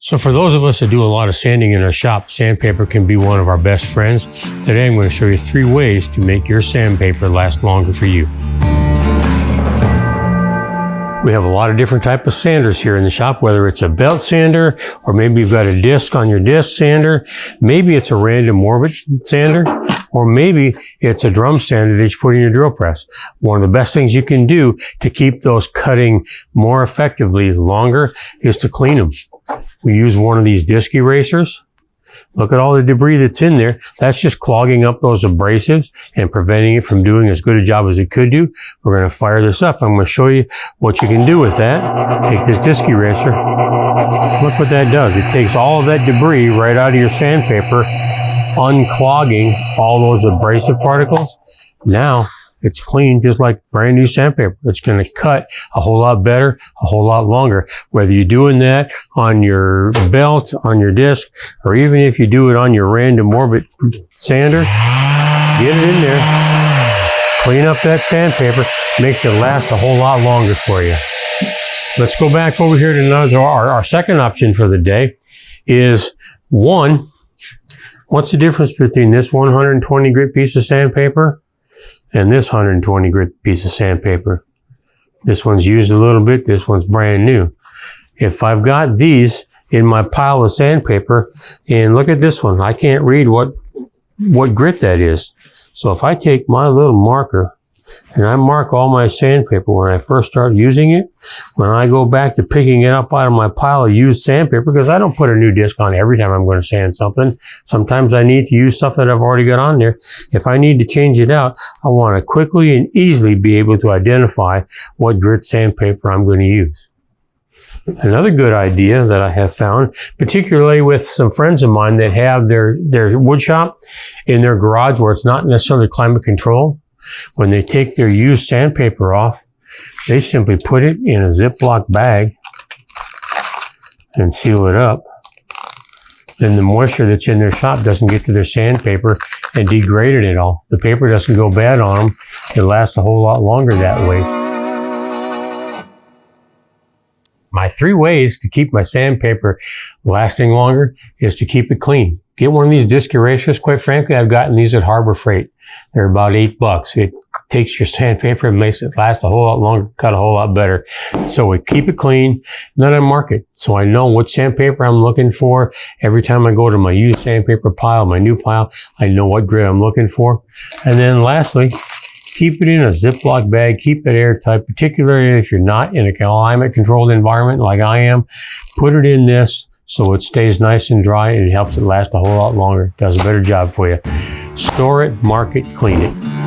So for those of us that do a lot of sanding in our shop, sandpaper can be one of our best friends. Today I'm going to show you 3 ways to make your sandpaper last longer for you. We have a lot of different types of sanders here in the shop, whether it's a belt sander, or maybe you've got a disc on your disc sander. Maybe it's a random orbit sander, or maybe it's a drum sander that you put in your drill press. One of the best things you can do to keep those cutting more effectively longer is to clean them. We use one of these disc erasers. Look at all the debris that's in there. That's just clogging up those abrasives and preventing it from doing as good a job as it could do. We're going to fire this up. I'm going to show you what you can do with that. Take this disc eraser. Look what that does. It takes all of that debris right out of your sandpaper, unclogging all those abrasive particles. Now it's clean just like brand new sandpaper. It's going to cut a whole lot better, a whole lot longer. Whether you're doing that on your belt, on your disc, or even if you do it on your random orbit sander, get it in there, clean up that sandpaper, makes it last a whole lot longer for you. Let's go back over here to our second option for the day is what's the difference between this 120 grit piece of sandpaper and this 120 grit piece of sandpaper? This one's used a little bit, this one's brand new. If I've got these in my pile of sandpaper, and look at this one, I can't read what grit that is. So if I take my little marker and I mark all my sandpaper when I first start using it, when I go back to picking it up out of my pile of used sandpaper, because I don't put a new disc on every time I'm going to sand something. Sometimes I need to use stuff that I've already got on there. If I need to change it out, I want to quickly and easily be able to identify what grit sandpaper I'm going to use. Another good idea that I have found, particularly with some friends of mine that have their wood shop in their garage where it's not necessarily climate controlled, when they take their used sandpaper off, they simply put it in a Ziploc bag and seal it up. Then the moisture that's in their shop doesn't get to their sandpaper and degrade it at all. The paper doesn't go bad on them. It lasts a whole lot longer that way. My 3 ways to keep my sandpaper lasting longer is to keep it clean. Get one of these disc erasers. Quite frankly, I've gotten these at Harbor Freight. They're about $8. It takes your sandpaper and makes it last a whole lot longer, cut a whole lot better. So we keep it clean, and then I mark it. So I know what sandpaper I'm looking for. Every time I go to my used sandpaper pile, my new pile, I know what grit I'm looking for. And then lastly, keep it in a Ziploc bag, keep it airtight, particularly if you're not in a climate controlled environment like I am. Put it in this so it stays nice and dry and it helps it last a whole lot longer. Does a better job for you. Store it, mark it, clean it.